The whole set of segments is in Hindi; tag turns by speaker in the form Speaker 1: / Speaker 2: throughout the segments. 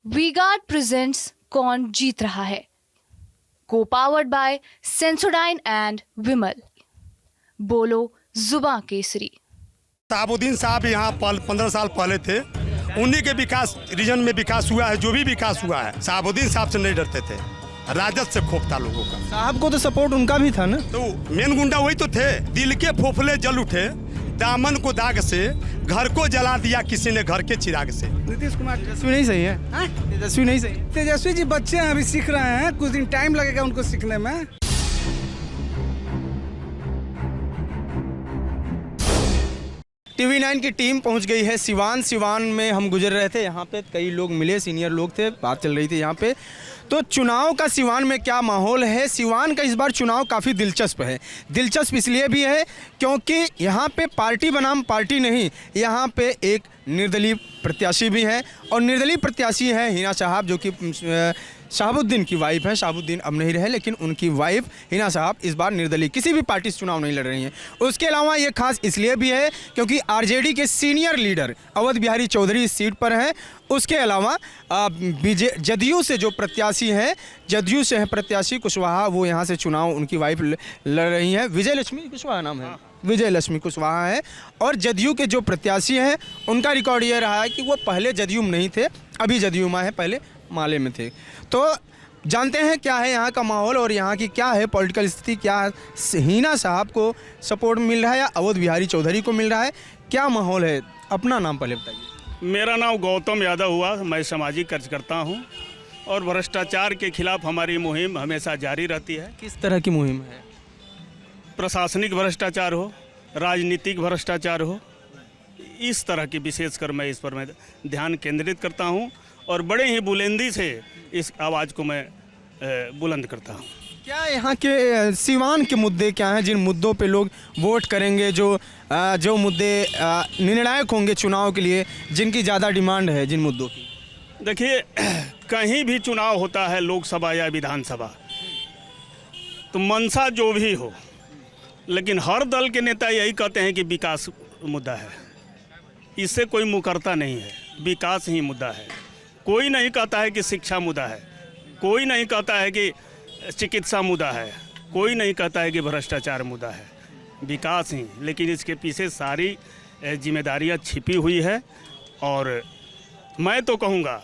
Speaker 1: वी-गार्ड प्रेजेंट्स कौन जीत रहा है, को पावर्ड बाय सेंसोडाइन एंड विमल। बोलो जुबां केसरी।
Speaker 2: शहाबुद्दीन साहब यहाँ 15 साल पहले थे, उन्हीं के विकास रीजन में विकास हुआ है। जो भी विकास हुआ है शहाबुद्दीन साहब से नहीं डरते थे, राजद से खौफ था लोगों का।
Speaker 3: साहब को तो सपोर्ट उनका भी था ना।
Speaker 2: तो मेन गुंडा वही तो थे। दिल के फोफले जल उठे, दामन को दाग से, घर को जला दिया किसी ने घर के चिराग से।
Speaker 4: नीतीश कुमार
Speaker 3: तेजस्वी नहीं सही है। तेजस्वी नहीं सही।
Speaker 4: तेजस्वी जी बच्चे हैं, अभी सीख रहे हैं, कुछ दिन टाइम लगेगा उनको सीखने में।
Speaker 3: TV9 की टीम पहुंच गई है सिवान में हम गुजर रहे थे। यहाँ पे कई लोग मिले, सीनियर लोग थे, बात चल रही थी यहाँ पे। तो चुनाव का सिवान में क्या माहौल है? सिवान का इस बार चुनाव काफ़ी दिलचस्प है। दिलचस्प इसलिए भी है क्योंकि यहाँ पे पार्टी बनाम पार्टी नहीं, यहाँ पे एक निर्दलीय प्रत्याशी भी हैं और निर्दलीय प्रत्याशी है हिना साहब, जो कि शहाबुद्दीन की वाइफ है। शहाबुद्दीन अब नहीं रहे, लेकिन उनकी वाइफ हिना साहब इस बार निर्दलीय किसी भी पार्टी से चुनाव नहीं लड़ रही हैं। उसके अलावा ये खास इसलिए भी है क्योंकि आरजेडी के सीनियर लीडर अवध बिहारी चौधरी इस सीट पर हैं। उसके अलावा जदयू से जो प्रत्याशी हैं, जदयू से हैं प्रत्याशी कुशवाहा, वो यहाँ से चुनाव उनकी वाइफ लड़ रही हैं। विजय लक्ष्मी कुशवाहा नाम है, विजय लक्ष्मी कुशवाहा है। और जदयू के जो प्रत्याशी हैं उनका रिकॉर्ड ये रहा है कि वो पहले जदयू में नहीं थे, अभी जदयू में है, पहले माले में थे। तो जानते हैं क्या है यहाँ का माहौल और यहाँ की क्या है पॉलिटिकल स्थिति, क्या हिना साहब को सपोर्ट मिल रहा है या अवध बिहारी चौधरी को मिल रहा है, क्या माहौल है? अपना नाम पहले बताइए।
Speaker 5: मेरा नाम गौतम यादव हुआ, मैं सामाजिक कार्यकर्ता हूँ और भ्रष्टाचार के खिलाफ हमारी मुहिम हमेशा जारी रहती है।
Speaker 3: किस तरह की मुहिम है?
Speaker 5: प्रशासनिक भ्रष्टाचार हो, राजनीतिक भ्रष्टाचार हो, इस तरह की विशेषकर मैं इस पर मैं ध्यान केंद्रित करता हूँ और बड़े ही बुलंदी से इस आवाज़ को मैं बुलंद करता हूँ।
Speaker 3: क्या यहाँ के सिवान के मुद्दे क्या हैं जिन मुद्दों पे लोग वोट करेंगे, जो मुद्दे निर्णायक होंगे चुनाव के लिए, जिनकी ज़्यादा डिमांड है, जिन मुद्दों की?
Speaker 5: देखिए, कहीं भी चुनाव होता है, लोकसभा या विधानसभा, तो मंशा जो भी हो, लेकिन हर दल के नेता यही कहते हैं कि विकास मुद्दा है। इससे कोई मुकरता नहीं है, विकास ही मुद्दा है। कोई नहीं कहता है कि शिक्षा मुद्दा है, कोई नहीं कहता है कि चिकित्सा मुद्दा है, कोई नहीं कहता है कि भ्रष्टाचार मुद्दा है, विकास ही। लेकिन इसके पीछे सारी जिम्मेदारियां छिपी हुई है। और मैं तो कहूँगा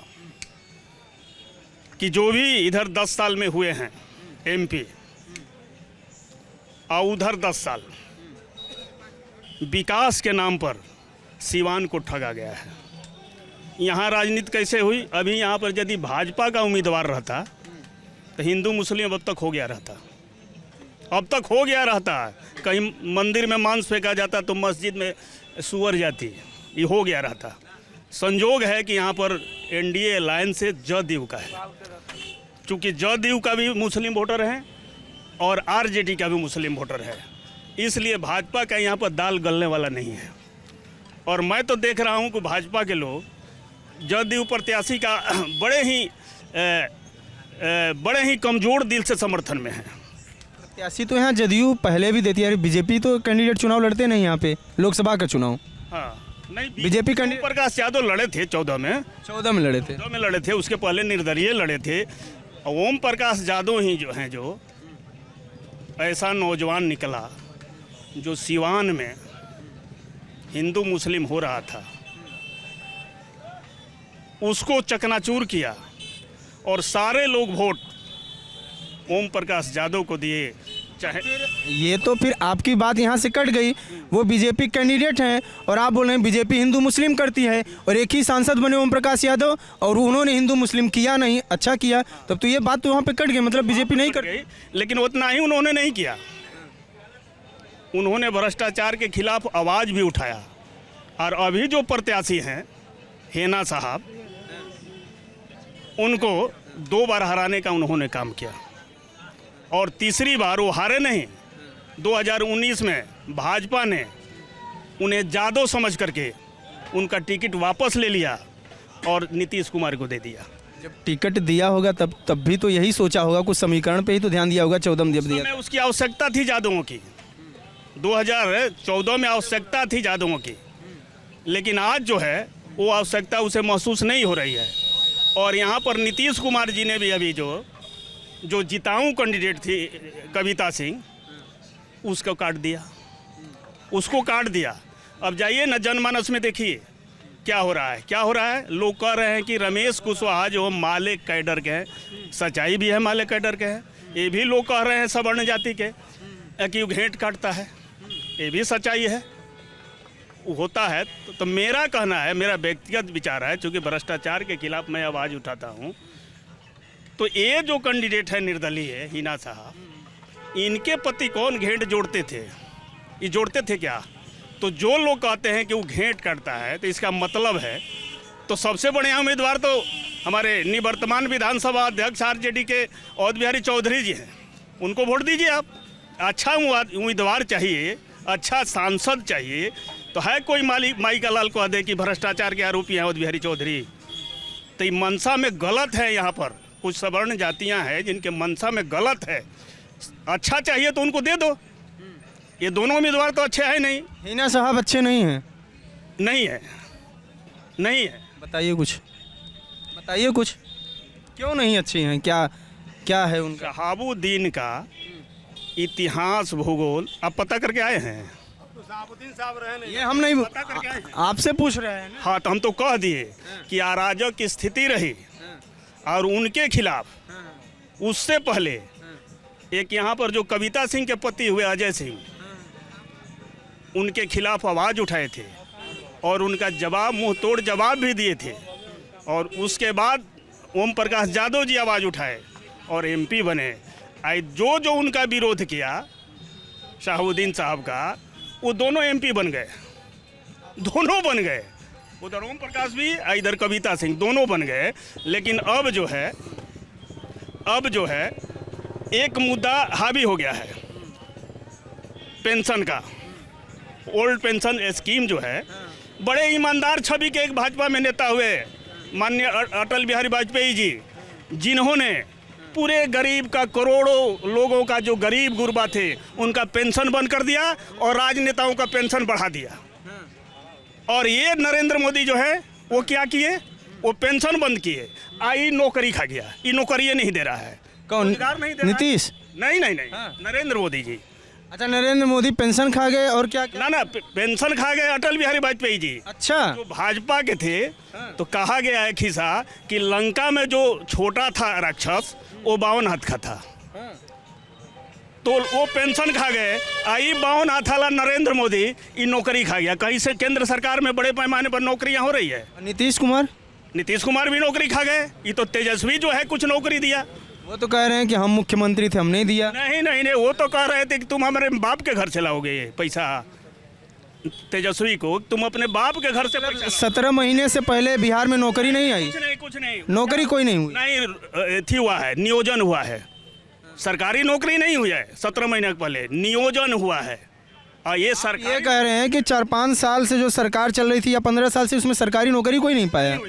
Speaker 5: कि जो भी इधर 10 साल में हुए हैं MP और उधर 10 साल, विकास के नाम पर सिवान को ठगा गया है। यहाँ राजनीति कैसे हुई? अभी यहाँ पर यदि भाजपा का उम्मीदवार रहता तो हिंदू मुस्लिम अब तक हो गया रहता, अब तक हो गया रहता। कहीं मंदिर में मांस फेंका जाता तो मस्जिद में सुअर जाती, ये हो गया रहता। संजोग है कि यहाँ पर NDA अलायंस से जदयू का है, चूँकि जदयू का भी मुस्लिम वोटर है और RJD का भी मुस्लिम वोटर है, इसलिए भाजपा का यहाँ पर दाल गलने वाला नहीं है। और मैं तो देख रहा हूँ कि भाजपा के लोग जदयू प्रत्याशी का बड़े ही कमज़ोर दिल से समर्थन में हैं।
Speaker 3: प्रत्याशी तो यहाँ जदयू पहले भी देती है, बीजेपी तो कैंडिडेट चुनाव लड़ते नहीं यहाँ पे, लोकसभा का चुनाव।
Speaker 5: हाँ, नहीं,
Speaker 3: बीजेपी कैंडिडेट
Speaker 5: प्रकाश यादव लड़े थे 14 में लड़े थे, उसके पहले निर्दलीय लड़े थे। ओम प्रकाश यादव ही जो हैं, जो ऐसा नौजवान निकला जो सिवान में हिंदू मुस्लिम हो रहा था, उसको चकनाचूर किया और सारे लोग वोट ओम प्रकाश यादव को दिए। चाहे
Speaker 3: ये तो फिर आपकी बात यहाँ से कट गई। वो बीजेपी कैंडिडेट हैं और आप बोल रहे हैं बीजेपी हिंदू मुस्लिम करती है, और एक ही सांसद बने ओम प्रकाश यादव और उन्होंने हिंदू मुस्लिम किया नहीं, अच्छा किया, तब तो ये बात तो वहाँ पे कट गई। मतलब बीजेपी नहीं कर गई,
Speaker 5: लेकिन उतना ही उन्होंने नहीं किया। उन्होंने भ्रष्टाचार के खिलाफ आवाज़ भी उठाया। और अभी जो प्रत्याशी हैं हिना साहब, उनको 2 बार हराने का उन्होंने काम किया और तीसरी बार वो हारे नहीं। 2019 में भाजपा ने उन्हें जादव समझ करके उनका टिकट वापस ले लिया और नीतीश कुमार को दे दिया।
Speaker 3: जब टिकट दिया होगा तब भी तो यही सोचा होगा, कुछ समीकरण पे ही तो ध्यान दिया होगा। 14 में जब दिया,
Speaker 5: उसकी आवश्यकता थी यादवों की, 2014 में आवश्यकता थी यादवों की, लेकिन आज जो है वो आवश्यकता उसे महसूस नहीं हो रही है। और यहाँ पर नीतीश कुमार जी ने भी अभी जो जिताऊ कैंडिडेट थी कविता सिंह, उसको काट दिया, उसको काट दिया। अब जाइए ना जनमानस में देखिए क्या हो रहा है, क्या हो रहा है। लोग कह रहे हैं कि रमेश कुशवाहा जो माले कैडर के हैं, सच्चाई भी है, माले कैडर के हैं। ये भी लोग कह रहे हैं सवर्ण जाति के कि वो घेंट काटता है, ये भी सच्चाई है, होता है। तो मेरा कहना है, मेरा व्यक्तिगत विचार है, चूँकि भ्रष्टाचार के खिलाफ मैं आवाज़ उठाता हूँ, तो ये जो कैंडिडेट है निर्दलीय हिना साहब, इनके पति कौन घेंट जोड़ते थे, ये जोड़ते थे क्या? तो जो लोग कहते हैं कि वो घेंट काटता है, तो इसका मतलब है तो सबसे बढ़िया उम्मीदवार तो हमारे निवर्तमान विधानसभा अध्यक्ष आरजेडी के अवध बिहारी चौधरी जी हैं, उनको वोट दीजिए आप। अच्छा उम्मीदवार चाहिए, अच्छा सांसद चाहिए। तो है कोई माई का लाल कह दे कि भ्रष्टाचार के आरोपी हैं अवध बिहारी चौधरी, तो ये मनसा में गलत है। यहाँ पर कुछ सवर्ण जातियाँ हैं जिनके मनसा में गलत है। अच्छा चाहिए तो उनको दे दो। ये दोनों उम्मीदवार तो अच्छे हैं नहीं।
Speaker 3: हिना साहब अच्छे नहीं हैं?
Speaker 5: नहीं है, नहीं है।
Speaker 3: बताइए कुछ, बताइए कुछ, क्यों नहीं अच्छी हैं? क्या क्या है उनका?
Speaker 5: शहाबुद्दीन का इतिहास भूगोल आप पता करके आए हैं?
Speaker 2: शहाबुद्दीन साहब रहे नहीं।
Speaker 3: ये हम नहीं,
Speaker 5: पता करके आए हैं?
Speaker 3: आपसे पूछ रहे हैं ना।
Speaker 5: हाँ, तो हम तो कह दिए कि अराजक की स्थिति रही और उनके खिलाफ उससे पहले एक यहाँ पर जो कविता सिंह के पति हुए अजय सिंह, उनके खिलाफ आवाज़ उठाए थे और उनका जवाब, मुंह तोड़ जवाब भी दिए थे। और उसके बाद ओम प्रकाश यादव जी आवाज़ उठाए और एमपी बने। आई जो उनका विरोध किया शहाबुद्दीन साहब का, वो दोनों एमपी बन गए, दोनों बन गए। उधर ओम प्रकाश भी, इधर कविता सिंह, दोनों बन गए। लेकिन अब जो है एक मुद्दा हावी हो गया है पेंशन का। ओल्ड पेंशन स्कीम जो है, बड़े ईमानदार छवि के एक भाजपा में नेता हुए माननीय अटल बिहारी वाजपेयी जी, जिन्होंने पूरे गरीब का, करोड़ों लोगों का जो गरीब गुरबा थे, उनका पेंशन बंद कर दिया और राजनेताओं का पेंशन बढ़ा दिया। और ये नरेंद्र मोदी जो है वो क्या किए, वो पेंशन बंद किए, आई नौकरी खा गया। ये नौकरी नहीं दे रहा है।
Speaker 3: कौन?
Speaker 5: रोजगार नहीं दे रहा है।
Speaker 3: नीतीश?
Speaker 5: नहीं,
Speaker 3: हाँ।
Speaker 5: नरेंद्र मोदी जी।
Speaker 3: अच्छा, नरेंद्र मोदी पेंशन खा गए और क्या क्या?
Speaker 5: ना पेंशन खा गए अटल बिहारी वाजपेयी जी।
Speaker 3: अच्छा,
Speaker 5: जो भाजपा के थे, तो कहा गया है खिस्सा कि लंका में जो छोटा था राक्षस, वो 52 हाथ का था। तो वो पेंशन खा गए, आई 52 हाथ वाला नरेंद्र मोदी ये नौकरी खा गया। कहीं से केंद्र सरकार में बड़े पैमाने पर नौकरियां हो रही है।
Speaker 3: नीतीश कुमार?
Speaker 5: नीतीश कुमार भी नौकरी खा गए। ये तो तेजस्वी जो है कुछ नौकरी दिया।
Speaker 3: वो तो कह रहे हैं कि हम मुख्यमंत्री थे, हम नहीं दिया।
Speaker 5: नहीं, वो तो कह रहे थे कि तुम हमारे बाप के घर से लाओगे ये पैसा। तेजस्वी को तुम अपने बाप के घर से पैसा
Speaker 3: 17 महीने से पहले बिहार में नौकरी नहीं आई?
Speaker 5: कुछ नहीं
Speaker 3: नौकरी कोई नहीं हुई?
Speaker 5: नहीं थी, हुआ है, नियोजन हुआ है। सरकारी नौकरी नहीं हुई है। 17 महीने पहले नियोजन हुआ है। और ये सरकार
Speaker 3: ये कह रहे हैं कि 4-5 साल से जो सरकार चल रही थी या 15 साल से, उसमें सरकारी नौकरी कोई नहीं पाया।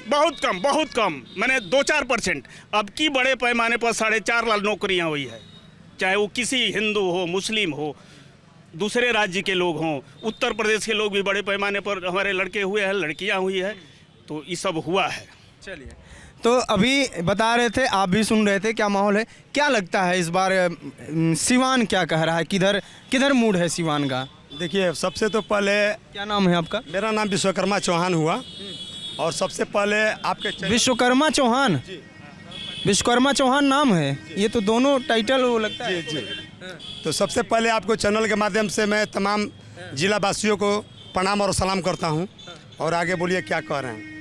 Speaker 5: बहुत कम, मैंने 2-4%। अब की बड़े पैमाने पर 4.5 लाख नौकरियां हुई है। चाहे वो किसी हिंदू हो, मुस्लिम हो, दूसरे राज्य के लोग हों, उत्तर प्रदेश के लोग भी बड़े पैमाने पर हमारे लड़के हुए हैं, लड़कियां हुई है। तो ये सब हुआ है।
Speaker 3: चलिए, तो अभी बता रहे थे, आप भी सुन रहे थे, क्या माहौल है, क्या लगता है इस बार सिवान क्या कह रहा है? किधर मूड है सिवान का?
Speaker 2: देखिए, सबसे तो पहले,
Speaker 3: क्या नाम है आपका?
Speaker 2: मेरा नाम विश्वकर्मा चौहान हुआ। और सबसे पहले आपके
Speaker 3: विश्वकर्मा चौहान? विश्वकर्मा चौहान नाम है? ये तो दोनों टाइटल वो लगता है।
Speaker 2: जी। तो सबसे पहले आपको चैनल के माध्यम से मैं तमाम जिला वासियों को प्रणाम और सलाम करता हूं। और आगे बोलिए क्या कह रहे हैं।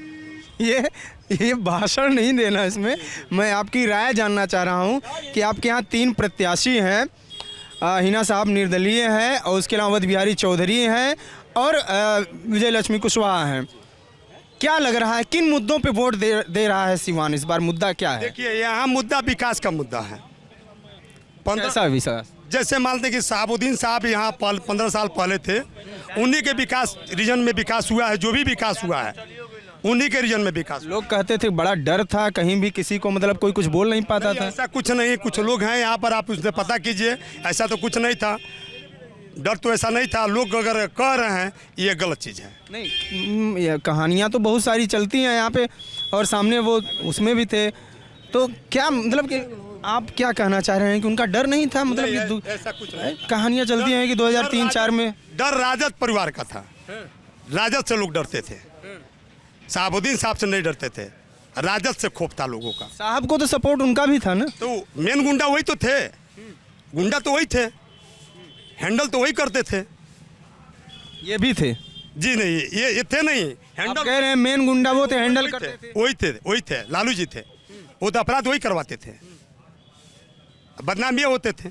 Speaker 3: ये भाषण नहीं देना, इसमें मैं आपकी राय जानना चाह रहा हूं कि आपके यहाँ 3 प्रत्याशी हैं। हिना साहब निर्दलीय हैं, और उसके अलावा अवध बिहारी चौधरी हैं, और विजय लक्ष्मी कुशवाहा हैं। क्या लग रहा है, किन मुद्दों पे वोट दे रहा है सिवान इस बार? मुद्दा क्या है?
Speaker 2: देखिए, यहाँ मुद्दा विकास का मुद्दा है।
Speaker 3: 15 विकास,
Speaker 2: जैसे मानते कि शहाबुद्दीन साहब यहाँ 15 साल पहले थे, उन्हीं के विकास, रीजन में विकास हुआ है। जो भी विकास हुआ है उन्हीं के रीजन में विकास।
Speaker 3: लोग कहते थे बड़ा डर था, कहीं भी किसी को मतलब कोई कुछ बोल नहीं पाता था।
Speaker 2: ऐसा कुछ नहीं, कुछ लोग हैं यहाँ पर, आप उससे पता कीजिए, ऐसा तो कुछ नहीं था। डर तो ऐसा नहीं था। लोग अगर कह रहे हैं, ये गलत चीज़ है।
Speaker 3: नहीं, ये कहानियाँ तो बहुत सारी चलती हैं यहाँ पे। और सामने वो उसमें भी थे, तो क्या मतलब कि आप क्या कहना चाह रहे हैं कि उनका डर नहीं था? मतलब कि
Speaker 2: ऐसा कुछ नहीं।
Speaker 3: कहानियां चलती हैं कि 2003-4 में
Speaker 2: डर राजद परिवार का था, राजद से लोग डरते थे, शहाबुद्दीन साहब से नहीं डरते थे, राजद से खौफ था लोगों का।
Speaker 3: साहब को तो सपोर्ट उनका भी था ना।
Speaker 2: तो मेन गुंडा वही तो थे, गुंडा तो वही थे, हैंडल तो वही करते थे।
Speaker 3: ये भी थे?
Speaker 2: जी नहीं, ये थे नहीं,
Speaker 3: आप
Speaker 2: हैंडल
Speaker 3: कह रहे हैं मेन गुंडा वो थे, हैंडल करते थे।
Speaker 2: वही थे, लालू जी थे, वो तो अपराध वही करवाते थे, बदनाम ये होते थे।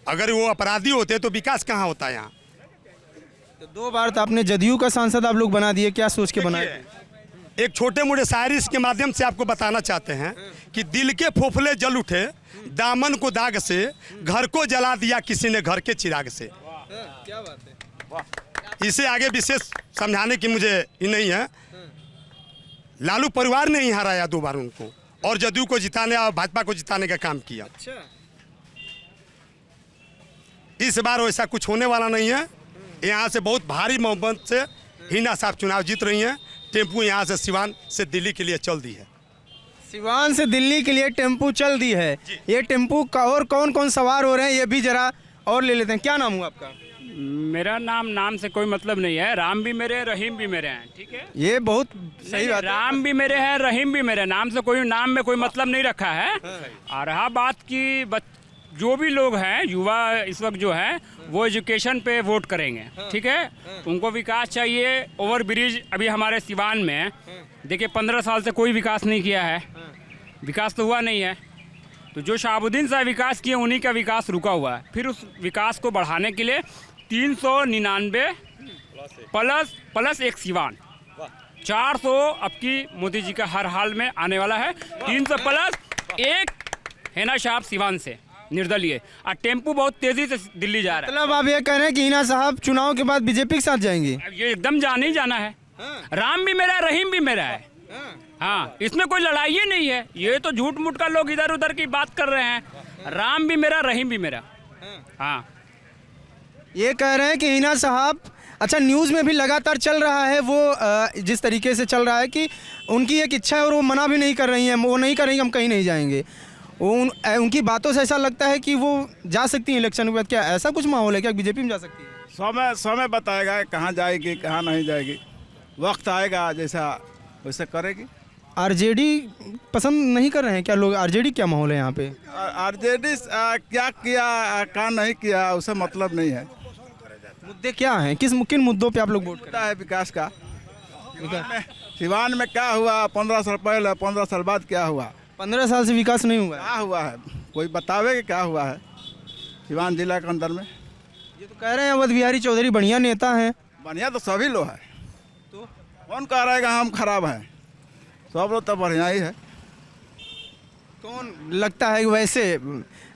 Speaker 2: अगर वो अपराधी होते तो विकास कहाँ होता यहाँ?
Speaker 3: तो 2 बार तो आपने जदयू का सांसद आप लोग बना दिए, क्या सोच के बनाए?
Speaker 2: एक छोटे मोटे शायरी के माध्यम से आपको बताना चाहते हैं कि दिल के फोफले जल उठे, दामन को दाग से, घर को जला दिया किसी ने घर के चिराग से।
Speaker 3: क्या बात है।
Speaker 2: इसे आगे विशेष समझाने की मुझे ये नहीं है। लालू परिवार ने ही हराया 2 बार उनको, और जदयू को जिताने और भाजपा को जिताने का काम किया।
Speaker 3: अच्छा,
Speaker 2: इस बार वैसा कुछ होने वाला नहीं है। यहाँ से बहुत भारी मोहब्बत से हिना साहब चुनाव जीत रही हैं। टेम्पू यहाँ से सिवान से दिल्ली के लिए चल दी है।
Speaker 3: सिवान से दिल्ली के लिए टेम्पू चल दी है। ये टेम्पू का और कौन कौन सवार हो रहे हैं ये भी जरा और ले लेते हैं। क्या नाम हुआ आपका?
Speaker 6: मेरा नाम से कोई मतलब नहीं है। राम भी मेरे, रहीम भी मेरे हैं, ठीक है।
Speaker 3: ये बहुत सही बात है।
Speaker 6: राम भी मेरे हैं, रहीम भी मेरे हैं। नाम में कोई मतलब नहीं रखा है। और रहा बात की जो भी लोग हैं, युवा इस वक्त जो है वो एजुकेशन पे वोट करेंगे, ठीक है। उनको विकास चाहिए। ओवर ब्रिज अभी हमारे सिवान में देखिए 15 साल से कोई विकास नहीं किया है, विकास तो हुआ नहीं है। तो जो शहाबुद्दीन साहब विकास किए उन्हीं का विकास रुका हुआ है। फिर उस विकास को बढ़ाने के लिए 399 प्लस एक सिवान, 400 अब की मोदी जी का हर हाल में आने वाला है। 300 प्लस एक हिना साहब सिवान से निर्दलीय। और टेम्पू बहुत तेजी से दिल्ली जा रहा है।
Speaker 3: मतलब आप ये कह रहे हैं कि हिना साहब चुनाव के बाद बीजेपी के साथ जाएंगे?
Speaker 6: अब ये एकदम जाना ही जाना है। राम भी मेरा है, रहीम भी मेरा है। हाँ, इसमें कोई लड़ाई ही नहीं है। ये तो झूठ मूठ का लोग इधर उधर की बात कर रहे हैं। राम भी मेरा, रहीम भी मेरा। हाँ,
Speaker 3: ये कह रहे हैं कि हिना साहब, अच्छा न्यूज़ में भी लगातार चल रहा है वो जिस तरीके से चल रहा है कि उनकी एक इच्छा है और वो मना भी नहीं कर रही हैं, वो नहीं कर रही हम कहीं नहीं जाएंगे। उनकी बातों से ऐसा लगता है कि वो जा सकती हैं इलेक्शन के बाद। क्या ऐसा कुछ माहौल है क्या बीजेपी में जा सकती है?
Speaker 7: समय बताएगा कहाँ जाएगी कहाँ नहीं जाएगी। वक्त आएगा जैसा वैसे करेगी।
Speaker 3: आरजेडी पसंद नहीं कर रहे हैं क्या लोग? आरजेडी क्या माहौल है यहाँ पे?
Speaker 7: आरजेडी क्या किया क्या नहीं किया उससे मतलब नहीं है।
Speaker 3: मुद्दे क्या हैं? किन मुद्दों पे आप लोग वोट करते
Speaker 7: है विकास का। सिवान में क्या हुआ 15 साल पहले, 15 साल बाद क्या हुआ?
Speaker 3: 15 साल से विकास नहीं हुआ है।
Speaker 7: क्या हुआ है कोई बतावे कि क्या हुआ है सिवान जिला के अंदर में?
Speaker 3: ये तो कह रहे हैं अवध बिहारी चौधरी बढ़िया नेता हैं।
Speaker 7: बढ़िया तो सभी लोग हैं, तो कौन कह रहेगा हम खराब हैं? सब लोग तो बढ़िया ही है।
Speaker 3: कौन लगता है वैसे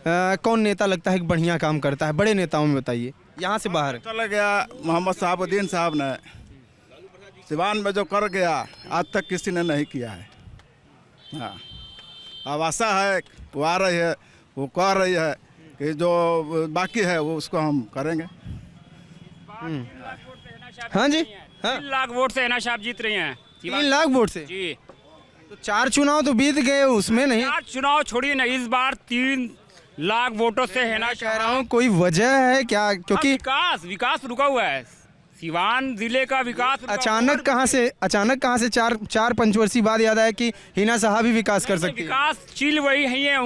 Speaker 3: कौन नेता लगता है कि बढ़िया काम करता है बड़े नेताओं में? बताइए यहाँ से बाहर।
Speaker 7: चला गया मोहम्मद शहाबुद्दीन साहब ने सिवान में जो कर गया आज तक किसी ने नहीं किया है। हाँ, अब आशा है वो आ रही है, वो कह रही है कि जो बाकी है वो उसको हम करेंगे।
Speaker 3: हाँ जी, हाँ
Speaker 6: 3 लाख वोट से हिना साहब जीत रही हैं।
Speaker 3: 3 लाख वोट से?
Speaker 6: जी,
Speaker 3: तो 4 चुनाव तो बीत गए, उसमें नहीं।
Speaker 6: 4 चुनाव छोड़िए ना, इस बार 3 लाख वोटों से हिना
Speaker 3: कह रहा हूँ कोई वजह है क्या? क्योंकि
Speaker 6: विकास रुका हुआ है। सिवान जिले का विकास
Speaker 3: अचानक कहाँ से 4 पंचवर्षीय बाद याद आया कि हिना साहब भी विकास कर सकती है।
Speaker 6: विकासशील वही है,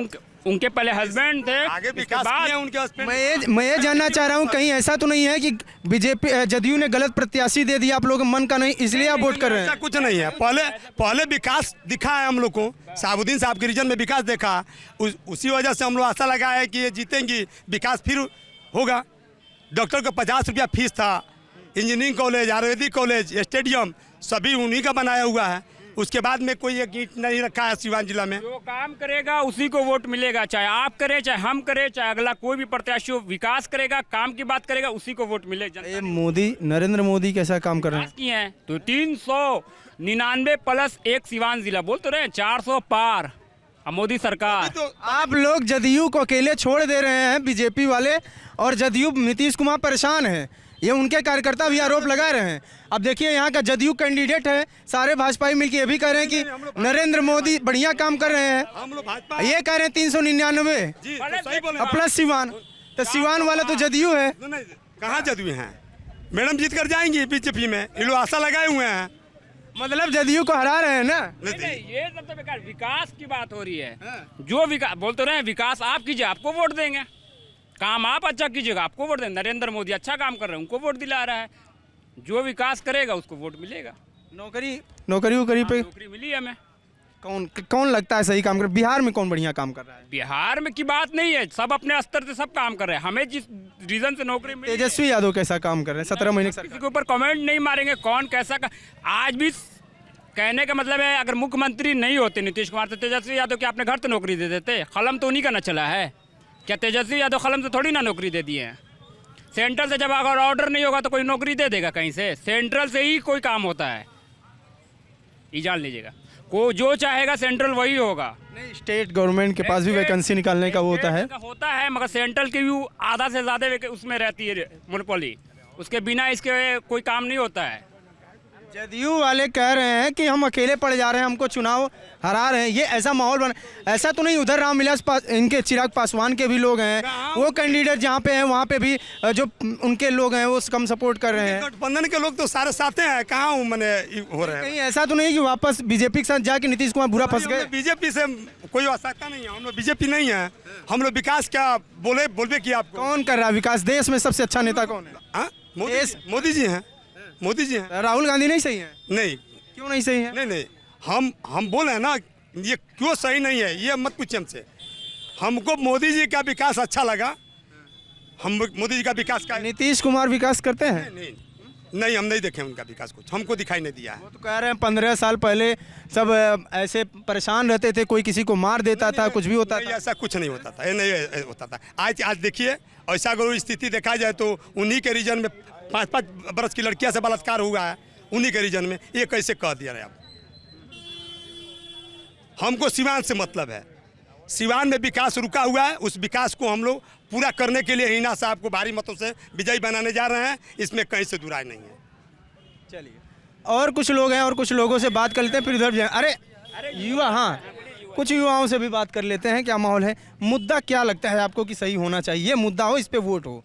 Speaker 6: उनके पहले हस्बैंड थे।
Speaker 2: आगे विकास किए हैं उनके हस्बैंड।
Speaker 3: मैं ये जानना चाह रहा हूँ कहीं ऐसा तो नहीं है कि बीजेपी जदयू ने गलत प्रत्याशी दे दिया आप लोगों के मन का नहीं इसलिए आप वोट कर रहे
Speaker 2: ऐसा
Speaker 3: हैं?
Speaker 2: कुछ नहीं है। पहले विकास दिखा है हम लोग को, शहाबुद्दीन साहब के रीजन में विकास देखा, उसी वजह से हम लोग आशा लगाया है कि ये जीतेंगी, विकास फिर होगा। डॉक्टर को 50 रुपया फीस था, engineering college, Ayurvedic college, stadium सभी उन्हीं का बनाया हुआ है। उसके बाद में कोई एक ईंट नहीं रखा है सिवान जिला में।
Speaker 6: जो काम करेगा उसी को वोट मिलेगा, चाहे आप करें चाहे हम करें चाहे अगला कोई भी प्रत्याशी हो। विकास करेगा, काम की बात करेगा, उसी को वोट मिलेगा।
Speaker 3: ये मोदी, नरेंद्र मोदी कैसा काम कर रहे हैं?
Speaker 6: किए हैं तो 399 प्लस एक सिवान जिला बोल तो रहे हैं, 400 पार। अब मोदी सरकार,
Speaker 2: तो
Speaker 3: आप लोग जदयू को अकेले छोड़ दे रहे हैं बीजेपी वाले, और जदयू नीतीश कुमार परेशान है। ये उनके कार्यकर्ता भी आरोप लगा रहे हैं। अब देखिए यहाँ का जदयू कैंडिडेट है, सारे भाजपाई मिलकर ये भी कह रहे हैं कि नरेंद्र मोदी बढ़िया काम कर रहे हैं।
Speaker 2: हम लोग भाजपा
Speaker 3: ये कह रहे हैं 399
Speaker 2: जी तो सही बोले।
Speaker 3: प्लस सिवान, तो सिवान वाला तो जदयू है।
Speaker 2: नहीं, कहाँ जदयू हैं? मैडम जीत कर जाएंगी बीजेपी में, ये लोग आशा लगाए हुए हैं।
Speaker 3: मतलब जदयू को हरा रहे हैं ना।
Speaker 6: नहीं, ये सब तो बेकार, विकास की बात हो रही है। जो विकास बोल तो रहे हैं, विकास आप कीजिए, आपको वोट देंगे। काम आप अच्छा कीजिएगा, आपको वोट देंगे। नरेंद्र मोदी अच्छा काम कर रहे हैं, उनको वोट दिला रहा है। जो विकास करेगा उसको वोट मिलेगा।
Speaker 3: नौकरी पे
Speaker 6: नौकरी मिली हमें।
Speaker 3: कौन लगता है सही काम कर? बिहार में कौन बढ़िया काम कर रहा है?
Speaker 6: बिहार में की बात नहीं है, सब अपने स्तर से सब काम कर रहे हैं। हमें जिस रीजन से नौकरी मिली,
Speaker 3: तेजस्वी यादव कैसा काम कर रहे हैं 17 महीने
Speaker 6: किसी के ऊपर कमेंट नहीं मारेंगे कौन कैसा का। आज भी कहने का मतलब है, अगर मुख्यमंत्री नहीं होते नीतीश कुमार तो तेजस्वी यादव क्या अपने घर तो नौकरी दे देते? कलम तो उन्हीं का न चला है क्या? तेजस्वी यादव कलम से थोड़ी ना नौकरी दे दिए हैं। सेंट्रल से जब अगर ऑर्डर नहीं होगा तो कोई नौकरी दे देगा कहीं से? सेंट्रल से ही कोई काम होता है, ये जान लीजिएगा। को जो चाहेगा सेंट्रल वही होगा।
Speaker 3: नहीं, स्टेट गवर्नमेंट के पास भी वैकेंसी निकालने का वो होता है
Speaker 6: मगर सेंट्रल की भी आधा से ज़्यादा उसमें रहती है मोनोपोली। उसके बिना इसके कोई काम नहीं होता है।
Speaker 3: जदयू वाले कह रहे हैं कि हम अकेले पड़ जा रहे हैं, हमको चुनाव हरा रहे हैं। ये ऐसा माहौल बना, ऐसा तो नहीं। उधर रामविलास इनके चिराग पासवान के भी लोग हैं, वो कैंडिडेट जहाँ पे हैं वहाँ पे भी जो उनके लोग हैं वो कम सपोर्ट कर रहे हैं।
Speaker 2: गठबंधन के लोग तो सारे साथ हैं, कहाँ मैंने हो रहे हैं?
Speaker 3: कहीं ऐसा तो नहीं कि वापस बीजेपी के साथ जाके नीतीश कुमार बुरा फंस गए?
Speaker 2: बीजेपी से कोई आवश्यकता नहीं है, हम लोग बीजेपी नहीं है। हम लोग विकास क्या बोलबे कि आपको
Speaker 3: कौन कर रहा है विकास? देश में सबसे अच्छा नेता कौन है?
Speaker 2: मोदी जी हैं। मोदी जी हैं।
Speaker 3: राहुल गांधी नहीं सही है?
Speaker 2: नहीं।
Speaker 3: क्यों नहीं सही है?
Speaker 2: नहीं, हम बोले हैं ना, ये क्यों सही नहीं है ये मत पूछिए हमसे। हमको मोदी जी का विकास अच्छा लगा। हम मोदी जी का विकास का
Speaker 3: नीतीश कुमार विकास करते हैं?
Speaker 2: नहीं, हम नहीं देखे उनका विकास, कुछ हमको दिखाई नहीं दिया है।
Speaker 3: वो तो कह रहे हैं 15 साल पहले सब ऐसे परेशान रहते थे, कोई किसी को मार देता था, कुछ भी होता था।
Speaker 2: ऐसा कुछ नहीं होता था, ये नहीं होता था। आज देखिए, ऐसा अगर स्थिति देखा जाए तो उन्हीं के रीजन में 5-5 बरस की लड़कियां से बलात्कार हुआ है, उन्हीं के रीजन में। ये कैसे कह दिया रहे आप? हमको सिवान से मतलब है। सिवान में विकास रुका हुआ है, उस विकास को हम लोग पूरा करने के लिए हिना साहब को भारी मतों से विजयी बनाने जा रहे हैं। इसमें कहीं से दुराय नहीं है।
Speaker 3: चलिए, और कुछ लोग हैं और कुछ लोगों से बात कर लेते हैं, फिर उधर जाए। अरे युवा, हाँ, कुछ युवाओं से भी बात कर लेते हैं। क्या माहौल है? मुद्दा क्या लगता है आपको कि सही होना चाहिए? मुद्दा हो, इस पे वोट हो।